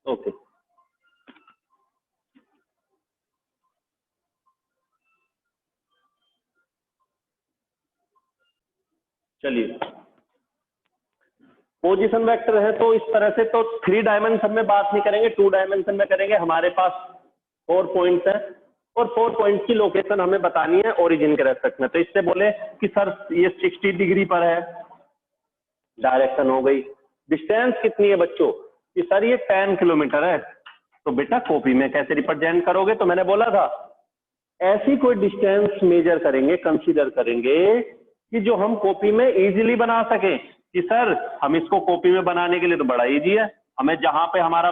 Okay चलिए, position vector है तो इस तरह से तो 3 डायमेंशन में बात नहीं करेंगे, 2 डायमेंशन में करेंगे। हमारे पास 4 पॉइंट्स हैं और 4 पॉइंट्स की लोकेशन हमें बतानी है ओरिजिन के रेस्पेक्ट में। तो इससे बोले कि सर ये 60 डिग्री पर है, डायरेक्शन हो गई। डिस्टेंस कितनी है बच्चों कि सर ये 10 किलोमीटर है। तो बेटा कॉपी में कैसे रिप्रेजेंट करोगे? तो मैंने बोला था ऐसी कोई डिस्टेंस मेजर करेंगे, कंसीडर करेंगे कि जो हम कॉपी में इजीली बना सके। कि सर हम इसको कॉपी में बनाने के लिए तो बड़ा इजी है, हमें जहां पे हमारा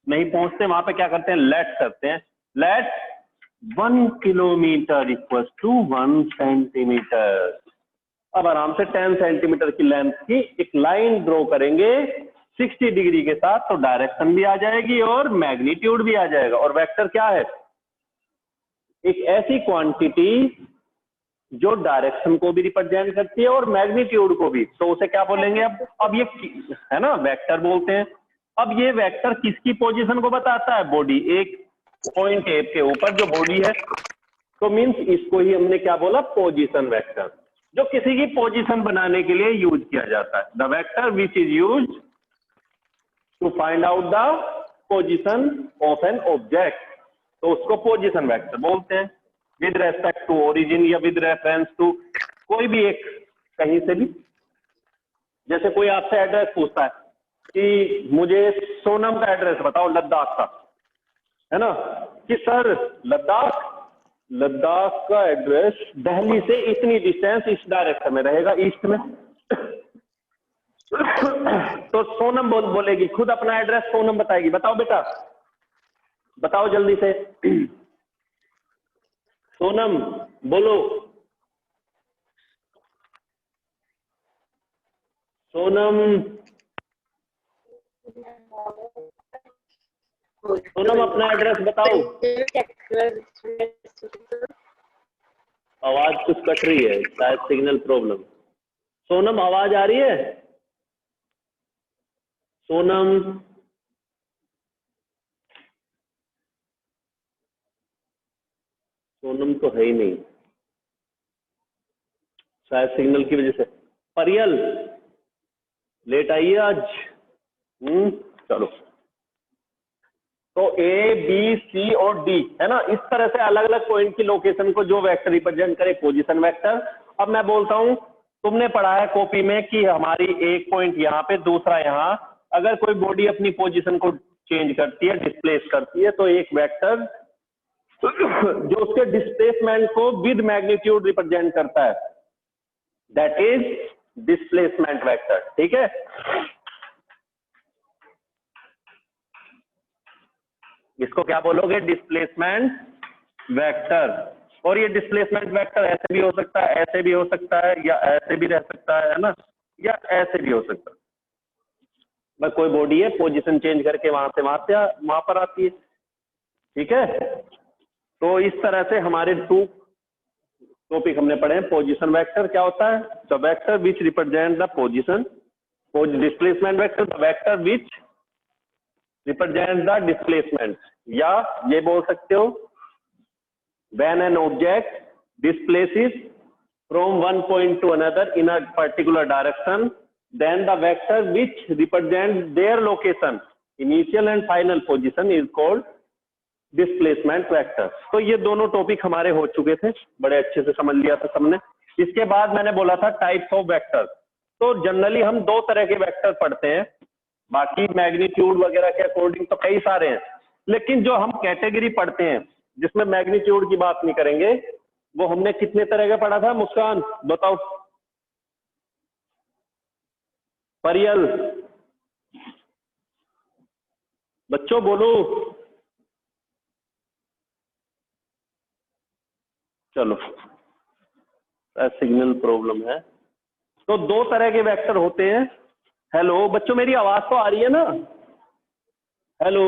नहीं पहुंचते वहां पे क्या करते हैं, लेट करते हैं। Let 1 kilometre equals to 1 centimetre. अब आराम से 10 सेंटीमीटर की लेंथ की एक लाइन ड्रॉ करेंगे 60 डिग्री के साथ, तो डायरेक्शन भी आ जाएगी और मैग्नीट्यूड भी आ जाएगा। और वेक्टर क्या है? एक ऐसी क्वांटिटी जो डायरेक्शन को भी रिप्रेजेंट करती है और मैग्नीट्यूड को भी। तो उसे क्या बोलेंगे? अब ये है ना, वेक्टर बोलते हैं। अब ये वेक्टर किसकी पोजीशन को बताता है? बॉडी, एक पॉइंट ए के ऊपर जो बॉडी है। तो मींस इसको ही हमने क्या बोला? पोजीशन वेक्टर, जो किसी की पोजीशन बनाने के लिए यूज किया जाता है। The vector which is use to find out the position of an object, तो उसको पोजीशन वेक्टर बोलते हैं। विद रेस्पेक्ट टू ओरिजिन या विद रेफरेंस टू कोई भी एक, कहीं से भी। जैसे कोई आपसे एड्रेस पूछता है कि मुझे सोनम का एड्रेस बताओ, लद्दाख का, है ना, कि सर लद्दाख का एड्रेस दिल्ली से इतनी डिस्टेंस इस डायरेक्शन में रहेगा, ईस्ट में। तो सोनम बोलेगी, खुद अपना एड्रेस सोनम बताएगी। बताओ बेटा, बताओ जल्दी से। सोनम बोलो, सोनम अपना एड्रेस बताओ। आवाज कुछ कट रही है, शायद सिग्नल प्रॉब्लम। सोनम आवाज आ रही है? सोनम तो है ही नहीं, शायद सिग्नल की वजह से। परियल लेट आई है आज। चलो, तो ए बी सी और डी है ना, इस तरह से अलग अलग पॉइंट की लोकेशन को जो वेक्टर रिप्रेजेंट करे, पोजीशन वेक्टर। अब मैं बोलता हूं, तुमने पढ़ा है कॉपी में कि हमारी एक पॉइंट यहाँ पे, दूसरा यहाँ, अगर कोई बॉडी अपनी पोजीशन को चेंज करती है, डिस्प्लेस करती है, तो एक वेक्टर जो उसके डिस्प्लेसमेंट को विद मैग्नीट्यूड रिप्रेजेंट करता है, दैट इज डिस्प्लेसमेंट वेक्टर। ठीक है, इसको क्या बोलोगे? Displacement vector. और ये डिस्प्लेसमेंट वेक्टर ऐसे भी हो सकता है, ऐसे भी हो सकता है, या ऐसे भी रह सकता है ना, या ऐसे भी हो सकता है। बस कोई बॉडी है, पोजीशन चेंज करके वहां से वहां पर आती है। ठीक है, तो इस तरह से हमारे 2 टॉपिक हमने पढ़े हैं। पोजीशन वेक्टर क्या होता है? The vector which represent the position. Displacement vector, the vector which represent the displacement. या ये बोल सकते हो, when an object displaces from one point to another in a particular direction, then the vector which represents their location, initial and final position, is called displacement vector। तो ये दोनों topic हमारे हो चुके थे, बड़े अच्छे से समझ लिया था सबने। इसके बाद मैंने बोला था टाइप्स ऑफ वेक्टर। तो जनरली हम 2 तरह के वेक्टर पढ़ते हैं, बाकी मैग्नीट्यूड वगैरह के अकॉर्डिंग तो कई सारे हैं, लेकिन जो हम कैटेगरी पढ़ते हैं जिसमें मैग्नीट्यूड की बात नहीं करेंगे, वो हमने कितने तरह का पढ़ा था? मुस्कान बताओ, परियल, बच्चों बोलो। चलो, सिग्नल प्रॉब्लम है। तो 2 तरह के वेक्टर होते हैं। हेलो बच्चों, मेरी आवाज तो आ रही है ना? Hello,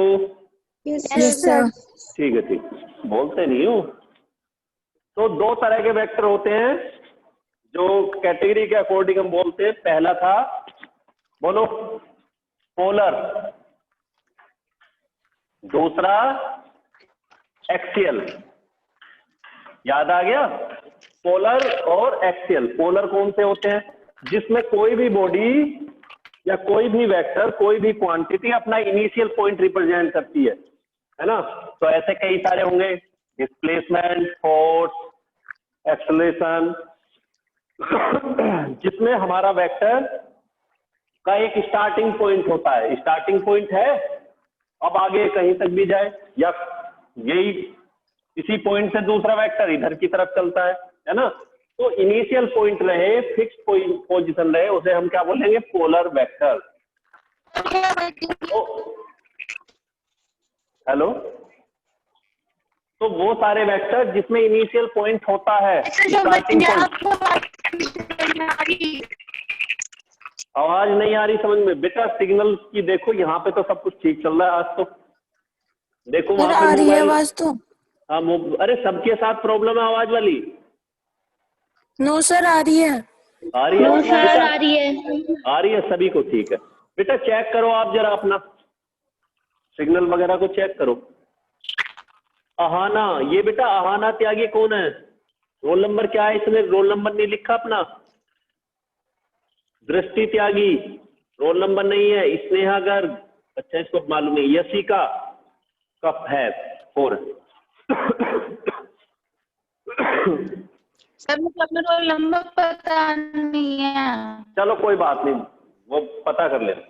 yes sir. ठीक है, ठीक, बोलते नहीं हो। तो 2 तरह के वेक्टर होते हैं जो कैटेगरी के अकॉर्डिंग हम बोलते हैं। पहला था, बोलो, पोलर। दूसरा एक्सियल। याद आ गया? पोलर और एक्सियल। पोलर कौन से होते हैं? जिसमें कोई भी बॉडी या कोई भी वेक्टर, कोई भी क्वांटिटी अपना इनिशियल पॉइंट रिप्रेजेंट करती है ना? तो ऐसे कई सारे होंगे, डिस्प्लेसमेंट, फोर्स, एक्सेलरेशन, जिसमें हमारा वेक्टर का एक स्टार्टिंग पॉइंट होता है। स्टार्टिंग पॉइंट है, अब आगे कहीं तक भी जाए, या यही इसी पॉइंट से दूसरा वेक्टर इधर की तरफ चलता है ना? तो इनिशियल पॉइंट रहे, फिक्स पोजीशन रहे, उसे हम क्या बोलेंगे? Polar vector. हेलो, तो वो सारे वेक्टर जिसमें इनिशियल पॉइंट होता है, स्टार्टिंग पॉइंट। आवाज नहीं आ रही समझ में? बेटा सिग्नल की देखो, यहाँ पे तो सब कुछ ठीक चल रहा है आज तो। देखो वहां पे आ रही है मोबाइल। आवाज तो। हाँ, अरे सबके साथ प्रॉब्लम है आवाज वाली? नो सर, आ रही है। आ रही है? नो सर, बेटा आ रही है। आ रही है सभी को, ठीक है। बेटा चेक करो आप जरा अपना सिग्नल वगैरह को चेक करो। अहाना, ये बेटा अहाना त्यागी कौन है? रोल नंबर क्या है? इसने रोल नंबर नहीं लिखा अपना। दृष्टि त्यागी रोल नंबर नहीं है। स्नेहा गर्ग, अच्छा इसको मालूम है। यशिका कप है 4। सर मुझे अपना रोल नंबर पता नहीं है। चलो कोई बात नहीं, वो पता कर लेना।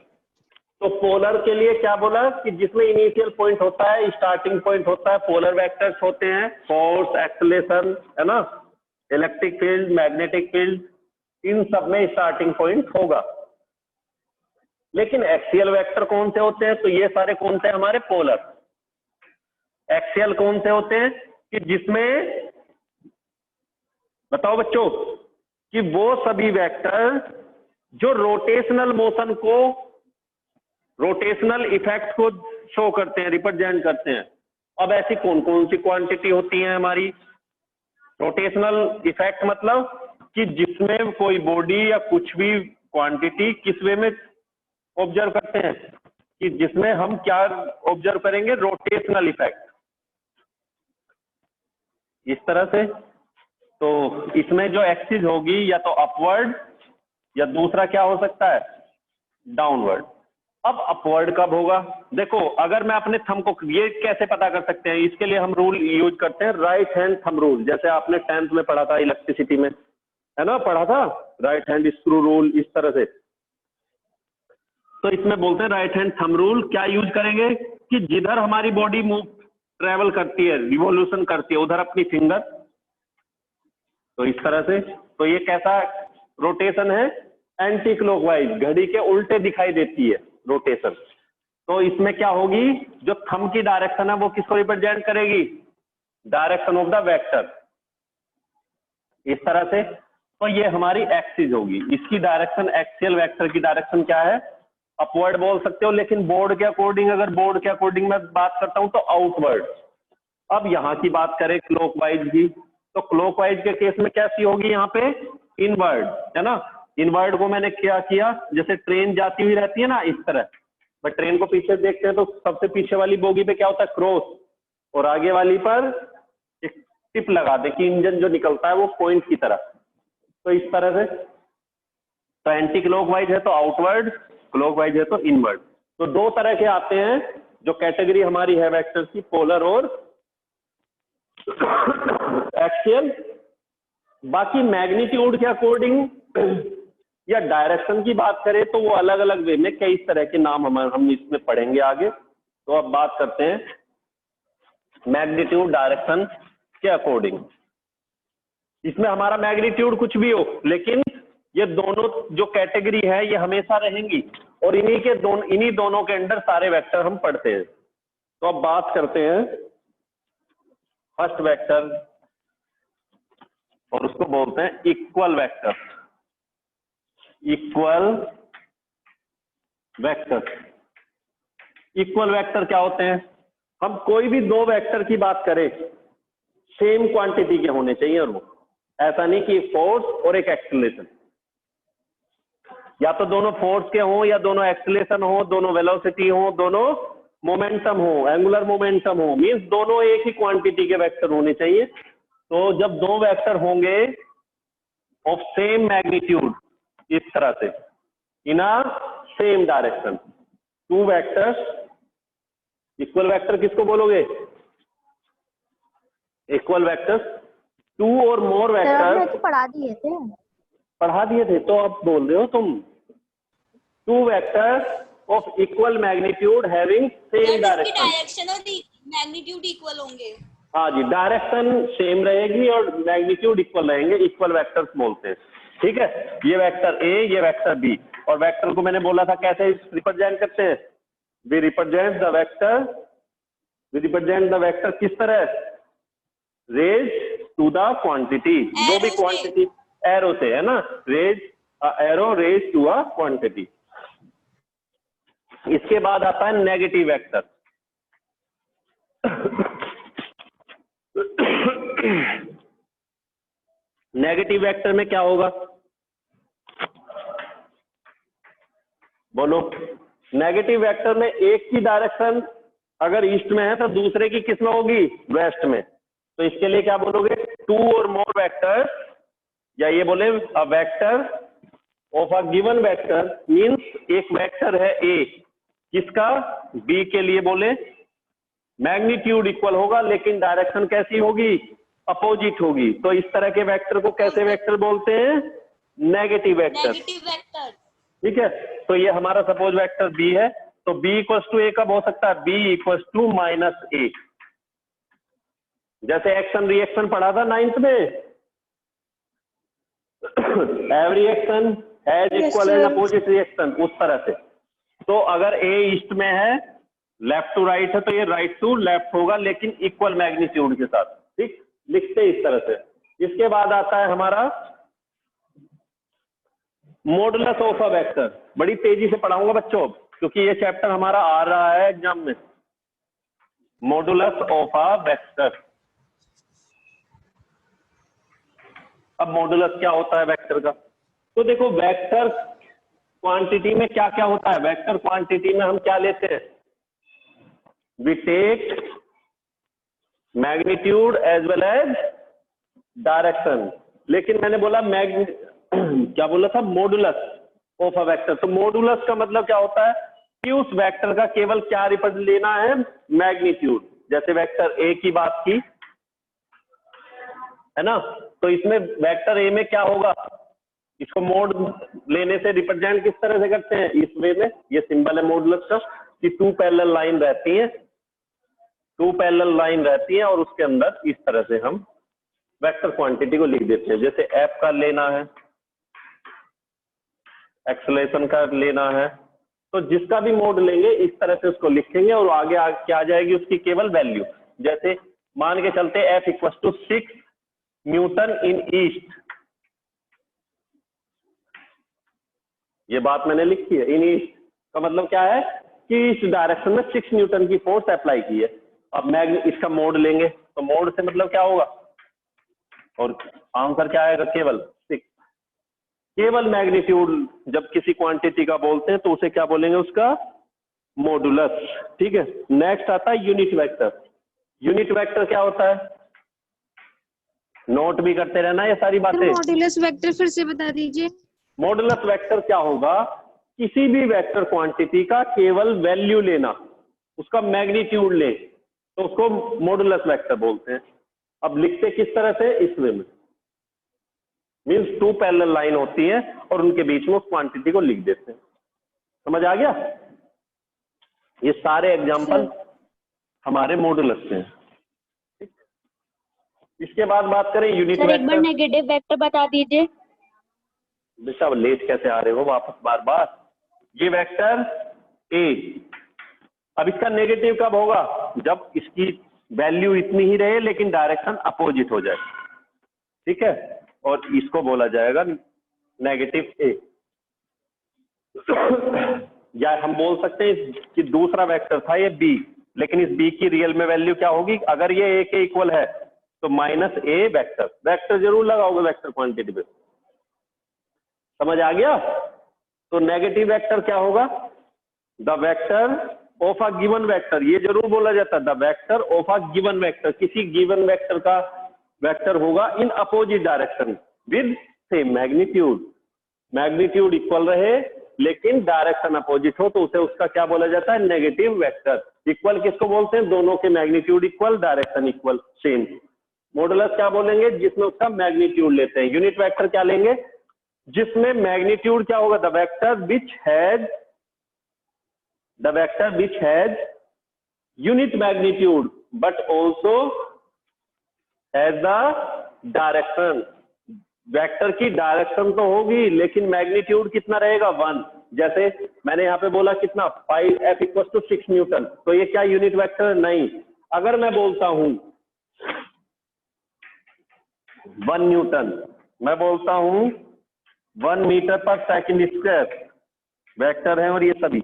तो पोलर के लिए क्या बोला कि जिसमें इनिशियल पॉइंट होता है, स्टार्टिंग पॉइंट होता है। पोलर वेक्टर्स होते हैं फोर्स, एक्सेलरेशन, है ना, इलेक्ट्रिक फील्ड, मैग्नेटिक फील्ड, इन सब में स्टार्टिंग पॉइंट होगा। लेकिन एक्सियल वेक्टर कौन से होते हैं? तो ये सारे कौन से हमारे? पोलर। एक्सियल कौन से होते हैं? कि जिसमें, बताओ बच्चों, कि वो सभी वेक्टर जो रोटेशनल मोशन को, रोटेशनल इफेक्ट को शो करते हैं, रिप्रेजेंट करते हैं। अब ऐसी कौन कौन सी क्वांटिटी होती है हमारी? रोटेशनल इफेक्ट मतलब कि जिसमें कोई बॉडी या कुछ भी क्वांटिटी किस वे में ऑब्जर्व करते हैं, कि जिसमें हम क्या ऑब्जर्व करेंगे? रोटेशनल इफेक्ट, इस तरह से। तो इसमें जो एक्सिस होगी या तो अपवर्ड, या दूसरा क्या हो सकता है? डाउनवर्ड। अब अपवर्ड कब होगा? देखो, अगर मैं अपने थंब को, ये कैसे पता कर सकते हैं? इसके लिए हम रूल यूज करते हैं, राइट हैंड थंब रूल। जैसे आपने 10th में पढ़ा था इलेक्ट्रिसिटी में, है ना, पढ़ा था राइट हैंड स्क्रू रूल, इस तरह से। तो इसमें बोलते हैं राइट हैंड थंब रूल। क्या यूज करेंगे? कि जिधर हमारी बॉडी मूव ट्रेवल करती है, रिवॉल्यूशन करती है, उधर अपनी फिंगर, तो इस तरह से। तो ये कैसा रोटेशन है? एंटी क्लॉकवाइज, घड़ी के उल्टे दिखाई देती है रोटेशन। तो इसमें क्या होगी? जो थंब की डायरेक्शन है वो किसको रिप्रेजेंट करेगी? डायरेक्शन ऑफ द वेक्टर, इस तरह से। तो ये हमारी एक्सिस होगी। इसकी डायरेक्शन, एक्सियल वेक्टर की डायरेक्शन क्या है? अपवर्ड बोल सकते हो, लेकिन बोर्ड के अकॉर्डिंग, अगर बोर्ड के अकॉर्डिंग मैं बात करता हूं तो आउटवर्ड। अब यहां की बात करें क्लॉकवाइज की, तो क्लॉकवाइज के केस में कैसी होगी? यहाँ पे इनवर्ड, है ना। इनवर्ड को मैंने क्या किया? जैसे ट्रेन जाती हुई रहती है ना, इस तरह। बट ट्रेन को पीछे देखते हैं तो सबसे पीछे वाली बोगी पे क्या होता है? क्रॉस, और आगे वाली पर एक टिप लगा दे कि इंजन जो निकलता है वो पॉइंट की तरह। तो इस तरह से। तो एंटी क्लॉकवाइज है तो आउटवर्ड, क्लॉकवाइज है तो इनवर्ड। तो दो तरह के आते हैं जो कैटेगरी हमारी है वेक्टर्स की, पोलर और एक्सियल। बाकी मैग्नीट्यूड के अकॉर्डिंग या डायरेक्शन की बात करें तो वो अलग अलग वे में कई तरह के नाम हम इसमें पढ़ेंगे आगे। तो अब बात करते हैं मैग्नीट्यूड डायरेक्शन के अकॉर्डिंग। इसमें हमारा मैग्नीट्यूड कुछ भी हो, लेकिन ये दोनों जो कैटेगरी है ये हमेशा रहेंगी, और इन्हीं दोनों के अंडर सारे वेक्टर हम पढ़ते हैं। तो अब बात करते हैं फर्स्ट वेक्टर, और उसको बोलते हैं equal vector. Equal vector, equal vector क्या होते हैं? हम कोई भी दो वेक्टर की बात करें, सेम क्वांटिटी के होने चाहिए, और वो ऐसा नहीं कि फोर्स और एक एक्सेलरेशन, या तो दोनों फोर्स के हों, या दोनों एक्सेलरेशन हो, दोनों वेलोसिटी हो, दोनों मोमेंटम हो, एंगुलर मोमेंटम हो, मींस दोनों एक ही क्वांटिटी के वेक्टर होने चाहिए। तो जब दो वेक्टर होंगे ऑफ सेम मैग्नीट्यूड, इस तरह से in a same direction, two vectors, equal vector किसको बोलोगे? इक्वल वेक्टर्स, टू और मोर वेक्टर्स। तो पढ़ा दिए थे। पढ़ा दिए थे तो अब बोल रहे हो तुम। Two vectors of equal magnitude having same direction. Direction और मैग्नीट्यूड इक्वल होंगे। हाँ जी, डायरेक्शन सेम रहेगी और मैग्नीट्यूड इक्वल रहेंगे, इक्वल वेक्टर्स बोलते हैं। ठीक है, ये वेक्टर ए, ये वेक्टर बी, और वेक्टर को मैंने बोला था कैसे रिप्रेजेंट करते हैं। वी रिप्रेजेंट द वेक्टर किस तरह? रेज टू द क्वांटिटी, जो भी क्वांटिटी, एरो से, है ना, raise arrow raise to a quantity. इसके बाद आता है नेगेटिव वेक्टर। नेगेटिव वेक्टर में क्या होगा बोलो? नेगेटिव वेक्टर में एक की डायरेक्शन अगर ईस्ट में है तो दूसरे की किस में होगी? वेस्ट में। तो इसके लिए क्या बोलोगे? टू और मोर वेक्टर्स, या ये बोले a vector of a given vector, means एक वेक्टर है ए, किसका? बी के लिए बोले मैग्नीट्यूड इक्वल होगा लेकिन डायरेक्शन कैसी होगी? अपोजिट होगी। तो इस तरह के वेक्टर को कैसे वेक्टर बोलते हैं? Negative vector. ठीक है, तो ये हमारा सपोज वेक्टर बी है, तो बी इक्वल्स टू ए कब हो सकता है? बी इक्वल्स टू माइनस ए। जैसे एक्शन रिएक्शन पढ़ा था 9th में, every action has equal and opposite reaction, उस तरह से। तो अगर ए ईस्ट में है, लेफ्ट टू राइट है, तो ये राइट टू लेफ्ट होगा लेकिन इक्वल मैग्नीट्यूड के साथ। ठीक, लिखते इस तरह से। इसके बाद आता है हमारा मॉडुलस ऑफ अ वेक्टर। बड़ी तेजी से पढ़ाऊंगा बच्चों क्योंकि ये चैप्टर हमारा आ रहा है एग्जाम में। Modulus of a vector. अब मॉडुलस क्या होता है वेक्टर का? तो देखो, वेक्टर क्वांटिटी में क्या क्या होता है? वेक्टर क्वांटिटी में हम क्या लेते हैं? We take magnitude as well as direction. लेकिन मैंने बोला क्या बोला था? Modulus of a vector. तो मॉडुलस का मतलब क्या होता है कि उस वेक्टर का केवल क्या रिप्रेजेंट लेना है? मैग्नीट्यूड। जैसे वेक्टर ए की बात की है ना, तो इसमें वेक्टर ए में क्या होगा? इसको मोड लेने से रिप्रेजेंट किस तरह से करते हैं? इस वे में, ये सिंबल है मॉडुलस का कि टू पैरेलल लाइन रहती है, टू पैरेलल लाइन रहती है और उसके अंदर इस तरह से हम वेक्टर क्वांटिटी को लिख देते हैं। जैसे एफ का लेना है, एक्सेलरेशन का लेना है, तो जिसका भी मोड लेंगे इस तरह से उसको लिखेंगे और आगे क्या आ जाएगी उसकी केवल वैल्यू। जैसे मान के चलते F equal to 6 newton in east, ये बात मैंने लिखी है। इन ईस्ट का मतलब क्या है कि इस डायरेक्शन में 6 न्यूटन की फोर्स अप्लाई की है। अब इसका मोड लेंगे तो मोड से मतलब क्या होगा? और आंसर क्या आएगा? केवल 6। केवल मैग्नीट्यूड जब किसी क्वांटिटी का बोलते हैं तो उसे क्या बोलेंगे? उसका मॉडुलस। ठीक है, नेक्स्ट आता है यूनिट वेक्टर। यूनिट वेक्टर क्या होता है? नोट भी करते रहना ये सारी बातें। मॉड्यूलस वेक्टर फिर से बता दीजिए। मॉडुलस वेक्टर क्या होगा? किसी भी वेक्टर क्वांटिटी का केवल वैल्यू लेना, उसका मैग्नीट्यूड ले, तो उसको मॉडुलस वेक्टर बोलते हैं। अब लिखते किस तरह से? इस वे में, मीन्स टू पैरेलल लाइन होती है और उनके बीच में उस क्वांटिटी को लिख देते हैं। समझ आ गया? ये सारे एग्जांपल हमारे मॉडुलस से हैं। ठीक, इसके बाद बात करें यूनिट सर, एक बार वेक्टर। नेगेटिव वेक्टर बता दीजिए। बेटा लेट कैसे आ रहे हो वापस बार बार? ये वेक्टर ए, अब इसका नेगेटिव कब होगा? जब इसकी वैल्यू इतनी ही रहे लेकिन डायरेक्शन अपोजिट हो जाए। ठीक है, और इसको बोला जाएगा नेगेटिव ए। या हम बोल सकते हैं कि दूसरा वेक्टर था ये बी, लेकिन इस बी की रियल में वैल्यू क्या होगी? अगर ये ए के इक्वल है तो माइनस ए वेक्टर। वेक्टर जरूर लगाओगे वेक्टर क्वांटिटी पे। समझ आ गया? तो नेगेटिव वेक्टर क्या होगा? The vector of a given vector, ये जरूर बोला जाता है the vector of a given vector, किसी गिवन वेक्टर का वेक्टर होगा in opposite direction with same magnitude, magnitude equal रहे लेकिन डायरेक्शन अपोजिट हो तो उसे उसका क्या बोला जाता है, नेगेटिव वेक्टर। इक्वल किसको बोलते हैं, दोनों के magnitude equal, direction equal, same. Modulus क्या बोलेंगे, जिसमें उसका मैग्नीट्यूड लेते हैं। यूनिट वेक्टर क्या लेंगे, जिसमें मैग्नीट्यूड क्या होगा, the vector which has unit magnitude but also has the direction. Vector की डायरेक्शन तो होगी लेकिन मैग्नीट्यूड कितना रहेगा, 1। जैसे मैंने यहाँ पे बोला कितना 5F = 6 न्यूटन, तो ये क्या यूनिट वेक्टर, नहीं। अगर मैं बोलता हूं 1 न्यूटन, मैं बोलता हूं 1 मीटर पर सेकंड स्क्वायर, वेक्टर है और ये सभी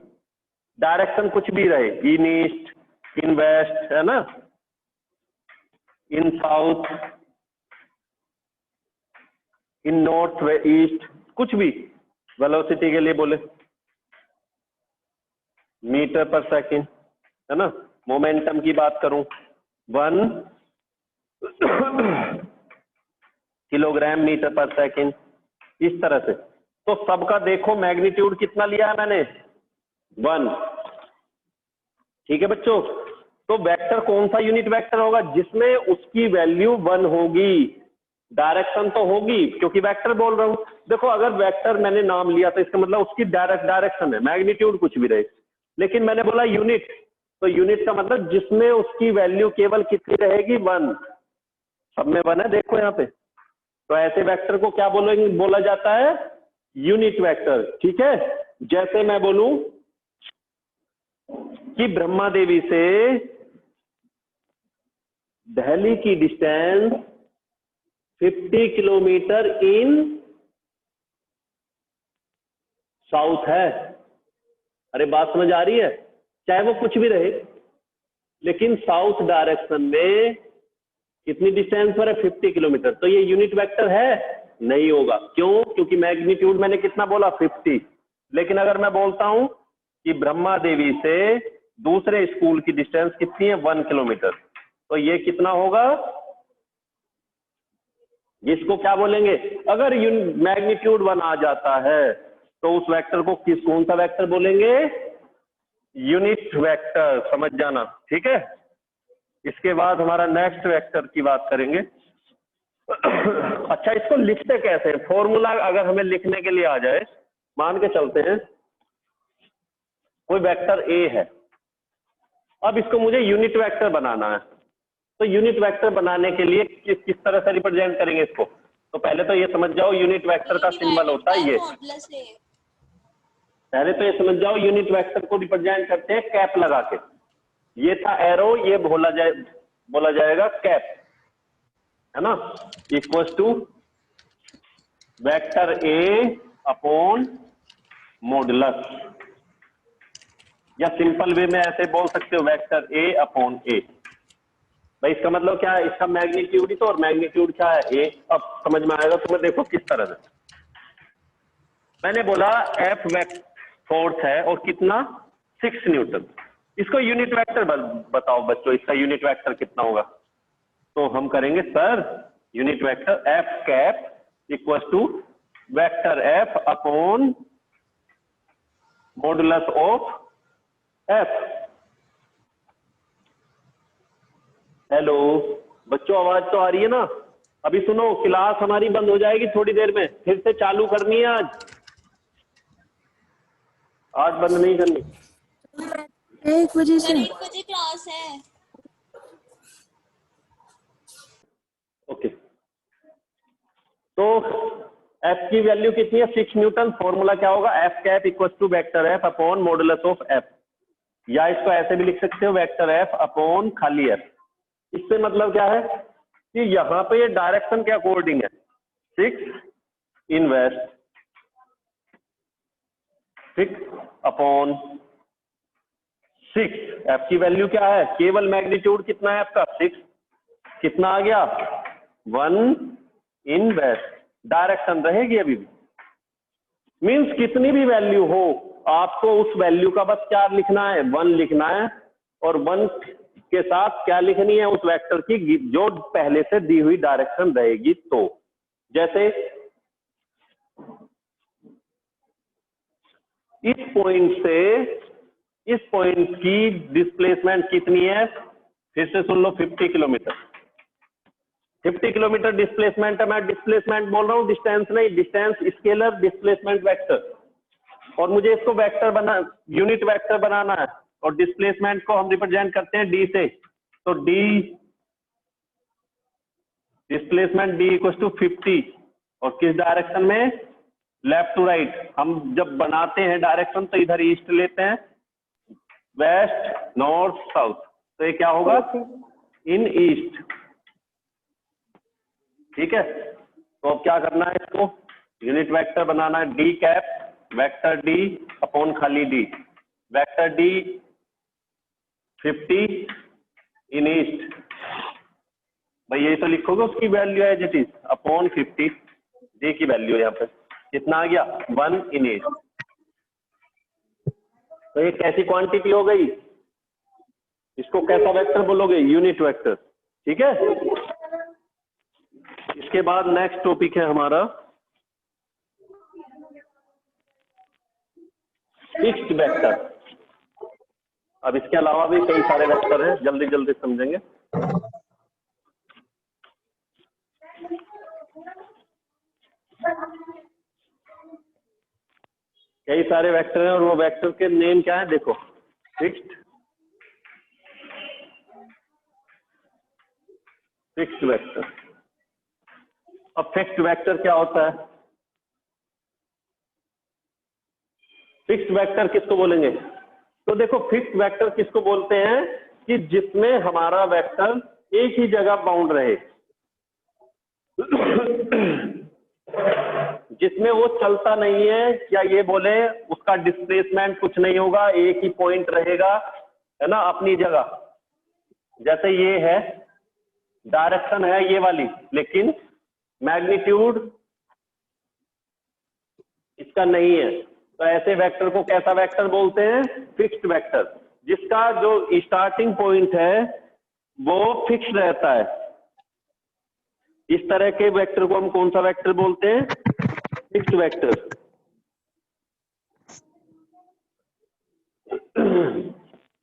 डायरेक्शन कुछ भी रहे, इन ईस्ट, इन वेस्ट, है ना, इन साउथ, इन नॉर्थ ईस्ट, कुछ भी, वेलोसिटी के लिए बोले मीटर पर सेकंड, है ना। मोमेंटम की बात करूं 1 किलोग्राम मीटर पर सेकंड, इस तरह से। तो सबका देखो मैग्नीट्यूड कितना लिया है मैंने, 1। ठीक है बच्चों, तो वेक्टर कौन सा यूनिट वेक्टर होगा, जिसमें उसकी वैल्यू 1 होगी, डायरेक्शन तो होगी, क्योंकि वेक्टर बोल रहा हूं। देखो अगर वेक्टर मैंने नाम लिया तो इसका मतलब उसकी डायरेक्शन है, मैग्नीट्यूड कुछ भी रहे, लेकिन मैंने बोला यूनिट, तो यूनिट का मतलब जिसमें उसकी वैल्यू केवल कितनी रहेगी, 1। सब में 1 है, देखो यहाँ पे। तो ऐसे वेक्टर को क्या बोलेंगे, बोला जाता है यूनिट वेक्टर। ठीक है, जैसे मैं बोलूं कि ब्रह्मा देवी से दिल्ली की डिस्टेंस 50 किलोमीटर इन साउथ है। अरे बात समझ आ रही है, चाहे वो कुछ भी रहे, लेकिन साउथ डायरेक्शन में कितनी डिस्टेंस पर है, 50 किलोमीटर। तो ये यूनिट वेक्टर है, नहीं होगा। क्यों, क्योंकि मैग्नीट्यूड मैंने कितना बोला, 50। लेकिन अगर मैं बोलता हूं कि ब्रह्मा देवी से दूसरे स्कूल की डिस्टेंस कितनी है, 1 किलोमीटर, तो ये कितना होगा, इसको क्या बोलेंगे, अगर मैग्नीट्यूड 1 आ जाता है तो उस वेक्टर को कौन सा वेक्टर बोलेंगे, यूनिट वेक्टर। समझ जाना, ठीक है। इसके बाद हमारा नेक्स्ट वेक्टर की बात करेंगे। अच्छा, इसको लिखते कैसे हैं, फॉर्मूला अगर हमें लिखने के लिए आ जाए, मान के चलते हैं कोई वेक्टर ए है, अब इसको मुझे यूनिट वेक्टर बनाना है। तो यूनिट वेक्टर बनाने के लिए किस तरह से रिप्रेजेंट करेंगे इसको, तो पहले तो ये समझ जाओ यूनिट वेक्टर का सिंबल होता है ये, पहले तो ये समझ जाओ यूनिट वेक्टर को रिप्रेजेंट करते हैं कैप लगा के। ये था एरो, ये बोला जाएगा कैप, है ना, equals to vector A upon modulus, या सिंपल वे में ऐसे बोल सकते हो वेक्टर ए अपॉन ए। भाई इसका मतलब क्या है, इसका मैग्नीट्यूड ही तो, और मैग्नीट्यूड क्या है, ए। अब समझ में आएगा तुम्हें, देखो किस तरह से मैंने बोला एफ फोर्स है और कितना, 6 न्यूटन। इसको यूनिट वेक्टर बताओ बच्चों, इसका यूनिट वेक्टर कितना होगा। तो हम करेंगे sir unit vector F cap equal to vector F upon modulus of F. Hello बच्चों, आवाज तो आ रही है ना। अभी सुनो, क्लास हमारी बंद हो जाएगी थोड़ी देर में, फिर से चालू करनी है आज बंद नहीं करनी। 1 बजे से 1 बजे क्लास है। ओके, तो एफ की वैल्यू कितनी है, 6 न्यूटन। फॉर्मूला क्या होगा, F cap equal to vector F upon modulus of F, या इसको ऐसे भी लिख सकते हो वेक्टर एफ अपॉन खाली एफ। इससे मतलब क्या है कि यहाँ पे ये डायरेक्शन के अकॉर्डिंग है, 6 इन वेस्ट, 6 अपॉन 6। एफ की वैल्यू क्या है, केवल मैग्नीट्यूड कितना है आपका, 6, कितना आ गया, 1 इन वेस्ट, डायरेक्शन रहेगी अभी भी। मीन्स कितनी भी वैल्यू हो आपको उस वैल्यू का बस क्या लिखना है, 1 लिखना है, और 1 के साथ क्या लिखनी है, उस वेक्टर की जो पहले से दी हुई डायरेक्शन रहेगी। तो जैसे इस पॉइंट से इस पॉइंट की डिस्प्लेसमेंट कितनी है, फिर से सुन लो, 50 किलोमीटर। 50 किलोमीटर डिस्प्लेसमेंट है, मैं डिस्प्लेसमेंट बोल रहा हूं, डिस्टेंस नहीं, डिस्टेंस स्केलर, डिस्प्लेसमेंट वेक्टर, और मुझे इसको वेक्टर यूनिट वेक्टर बनाना है, और डिस्प्लेसमेंट को हम रिप्रेजेंट करते हैं डी से। तो D displacement D equal to 50, और किस डायरेक्शन में, लेफ्ट टू राइट। हम जब बनाते हैं डायरेक्शन तो इधर ईस्ट लेते हैं, वेस्ट, नॉर्थ, साउथ, तो ये क्या होगा, इन ईस्ट। ठीक है, तो अब क्या करना है, इसको यूनिट वेक्टर बनाना है, D cap vector D upon खाली डी, वेक्टर डी 50 इन ईस्ट। भाई यही तो लिखोगे, उसकी वैल्यू है इट इज अपॉन 50, डी की वैल्यू है यहाँ पे कितना आ गया, 1 इन ईस्ट। तो ये कैसी क्वांटिटी हो गई, इसको कैसा वेक्टर बोलोगे, यूनिट वेक्टर। ठीक है, इसके बाद नेक्स्ट टॉपिक है हमारा फिक्स्ड वेक्टर। अब इसके अलावा भी कई सारे वेक्टर हैं, जल्दी जल्दी समझेंगे। कई सारे वेक्टर हैं, और वो वेक्टर के नेम क्या है, देखो, फिक्स्ड वेक्टर। अब फिक्स्ड वेक्टर क्या होता है, फिक्स्ड वेक्टर किसको बोलेंगे, तो देखो फिक्स्ड वेक्टर किसको बोलते हैं कि जिसमें हमारा वेक्टर एक ही जगह बाउंड रहे, जिसमें वो चलता नहीं है, या ये बोले उसका डिस्प्लेसमेंट कुछ नहीं होगा, एक ही पॉइंट रहेगा, है ना, अपनी जगह। जैसे ये है, डायरेक्शन है ये वाली, लेकिन मैग्नीट्यूड इसका नहीं है, तो ऐसे वेक्टर को कैसा वेक्टर बोलते हैं, फिक्स्ड वेक्टर, जिसका जो स्टार्टिंग पॉइंट है वो फिक्स रहता है। इस तरह के वेक्टर को हम कौन सा वेक्टर बोलते हैं, फिक्स्ड वेक्टर।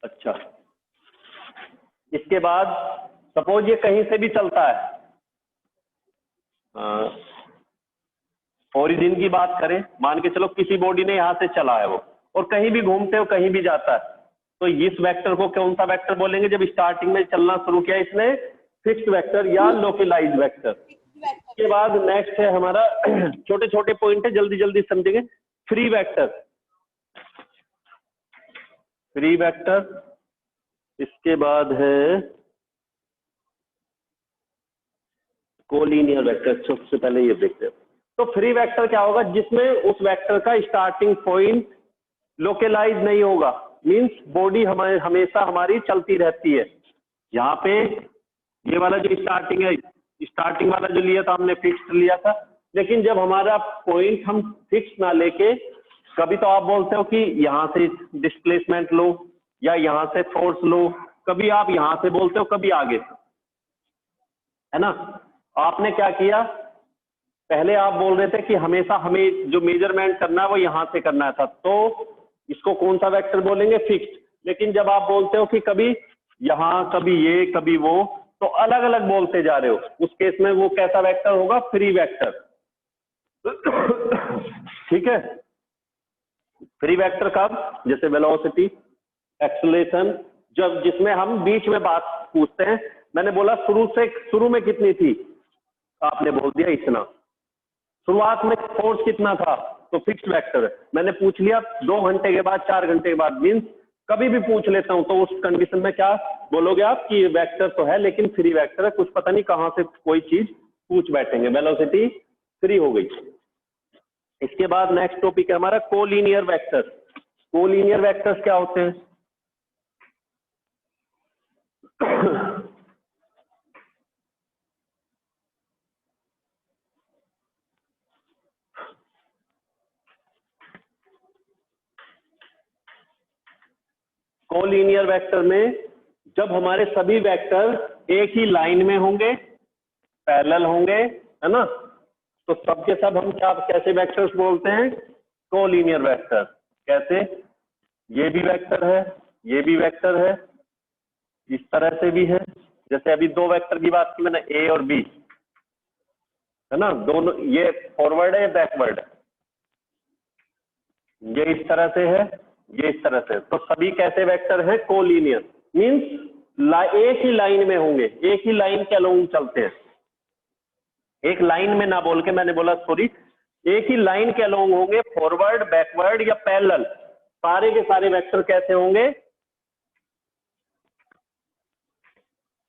अच्छा, इसके बाद सपोज ये कहीं से भी चलता है, ओरिजिन की बात करें, मान के चलो किसी बॉडी ने यहां से चला है वो, और कहीं भी घूमते हो कहीं भी जाता है, तो इस वेक्टर को कौन सा वेक्टर बोलेंगे, जब स्टार्टिंग में चलना शुरू किया इसने, फिक्स्ड वेक्टर या लोकलाइज्ड वेक्टर। इसके बाद नेक्स्ट है हमारा, छोटे छोटे पॉइंट है, जल्दी जल्दी समझेंगे, फ्री वेक्टर। फ्री वेक्टर, इसके बाद है कोलिनियर वेक्टर। सबसे पहले ये देखते हैं, तो फ्री वेक्टर क्या होगा, जिसमें उस वेक्टर का स्टार्टिंग पॉइंट लोकलाइज नहीं होगा, मींस बॉडी हमारे हमेशा हमारी चलती रहती है। यहाँ पे ये वाला जो स्टार्टिंग है, स्टार्टिंग वाला जो लिया था हमने फिक्स्ड लिया था, लेकिन जब हमारा पॉइंट हम फिक्स ना लेके, कभी तो आप बोलते हो कि यहाँ से डिस्प्लेसमेंट लो या यहाँ से फोर्स लो, कभी आप यहाँ से बोलते हो, कभी आगे, है ना। आपने क्या किया, पहले आप बोल रहे थे कि हमेशा हमें जो मेजरमेंट करना है वो यहाँ से करना था, तो इसको कौन सा वेक्टर बोलेंगे, फिक्स्ड। लेकिन जब आप बोलते हो कि कभी यहाँ, कभी ये, कभी वो, तो अलग अलग बोलते जा रहे हो, उस केस में वो कैसा वेक्टर होगा, फ्री वेक्टर। ठीक है, फ्री वेक्टर कब, जैसे वेलोसिटी, एक्सेलरेशन, जब जिसमें हम बीच में बात पूछते हैं, मैंने बोला शुरू में कितनी थी, आपने बोल दिया इतना, शुरुआत में फोर्स कितना था, तो फिक्स्ड वेक्टर है। मैंने पूछ लिया 2 घंटे के बाद, 4 घंटे के बाद, मीन्स कभी भी पूछ लेता हूं, तो उस कंडीशन में क्या बोलोगे आप कि वेक्टर तो है लेकिन फ्री वेक्टर है, कुछ पता नहीं कहां से कोई चीज पूछ बैठेंगे, वेलोसिटी फ्री हो गई। इसके बाद नेक्स्ट टॉपिक है हमारा कोलिनियर वेक्टर। कोलिनियर वेक्टर्स क्या होते हैं, कोलिनियर वेक्टर में जब हमारे सभी वेक्टर एक ही लाइन में होंगे, पैरेलल होंगे, है ना, तो सबके सब हम क्या कैसे वेक्टर्स बोलते हैं? Collinear vector. कैसे? ये भी वेक्टर है, ये भी वेक्टर है, इस तरह से भी है। जैसे अभी दो वेक्टर की बात की मैंने, ए और बी, है ना, दोनों, ये फॉरवर्ड है, बैकवर्ड है, ये इस तरह से है, ये इस तरह से। तो सभी कैसे वेक्टर हैं? कोलिनियर। मीन्स एक ही लाइन में होंगे, एक ही लाइन के अलोंग चलते हैं। एक लाइन में ना बोल के मैंने बोला, सॉरी, एक ही लाइन के अलोंग होंगे, फॉरवर्ड, बैकवर्ड या पैरेलल। सारे के सारे वेक्टर कैसे होंगे?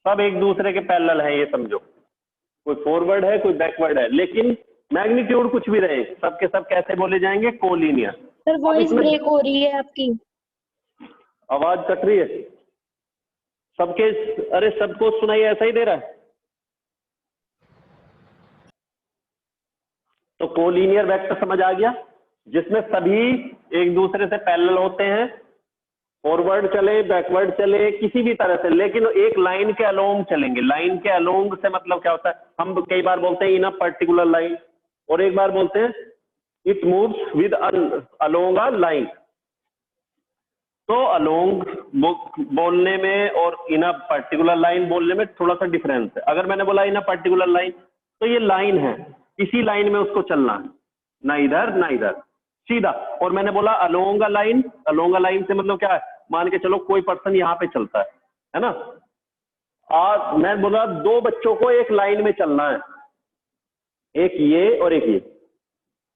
सब एक दूसरे के पैरेलल हैं, ये समझो। कोई फॉरवर्ड है, कोई बैकवर्ड है, लेकिन मैग्नीट्यूड कुछ भी रहे, सबके सब कैसे बोले जाएंगे? कोलिनियर। सर वॉइस ब्रेक हो रही है आपकी। आवाज कट रही है सबके? अरे सबको सुनाई ऐसा ही दे रहा है। तो कोलिनियर वेक्टर समझ आ गया, जिसमें सभी एक दूसरे से पैरेलल होते हैं, फॉरवर्ड चले, बैकवर्ड चले, किसी भी तरह से, लेकिन एक लाइन के अलोंग चलेंगे। लाइन के अलोंग से मतलब क्या होता है? हम कई बार बोलते हैं इन अ पर्टिकुलर लाइन, और एक बार बोलते हैं it moves with along a line. तो अलोंग बोलने में और इन अ पर्टिकुलर लाइन बोलने में थोड़ा सा डिफरेंस है। अगर मैंने बोला इन अ पर्टिकुलर लाइन, तो ये लाइन है, इसी लाइन में उसको चलना है, ना इधर ना इधर, सीधा। और मैंने बोला along a line, along a line से मतलब क्या है? मान के चलो कोई पर्सन यहाँ पे चलता है ना, और मैं बोला दो बच्चों को एक लाइन में चलना है, एक ये और एक ये,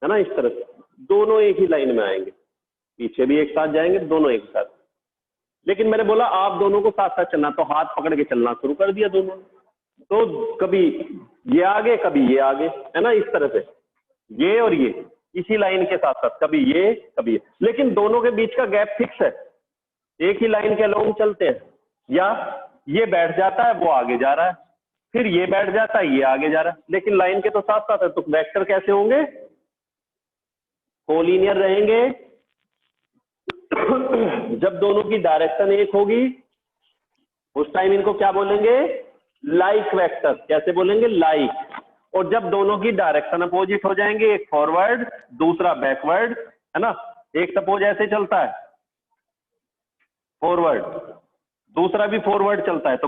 है ना, इस तरह से दोनों एक ही लाइन में आएंगे, पीछे भी एक साथ जाएंगे, दोनों एक साथ। लेकिन मैंने बोला आप दोनों को साथ साथ चलना, तो हाथ पकड़ के चलना शुरू कर दिया दोनों, तो कभी ये आगे कभी ये आगे, है ना, इस तरह से ये और ये इसी लाइन के साथ साथ, कभी ये कभी ये। लेकिन दोनों के बीच का गैप फिक्स है, एक ही लाइन के अलोंग चलते हैं। या ये बैठ जाता है, वो आगे जा रहा है, फिर ये बैठ जाता है, ये आगे जा रहा है, लेकिन लाइन के तो साथ साथ है। तो वेक्टर कैसे होंगे? कोलिनियर रहेंगे। जब दोनों की डायरेक्शन एक होगी, उस टाइम इनको क्या बोलेंगे? Like vector. कैसे बोलेंगे? लाइक। और जब दोनों की डायरेक्शन अपोजिट हो जाएंगे, एक फॉरवर्ड दूसरा बैकवर्ड, है ना, एक सपोज ऐसे चलता है फॉरवर्ड, दूसरा भी फॉरवर्ड चलता है, तो